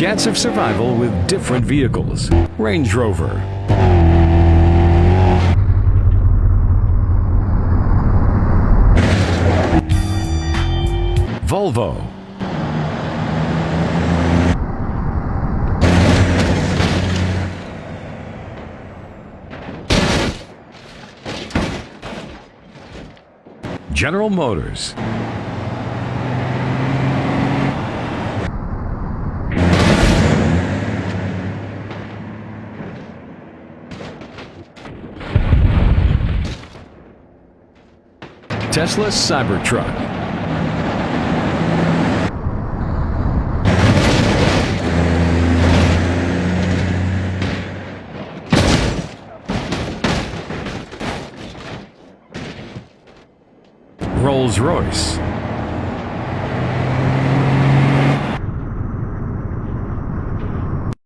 chance of survival with different vehicles. Range Rover. Volvo. General Motors. Tesla Cybertruck. Rolls-Royce.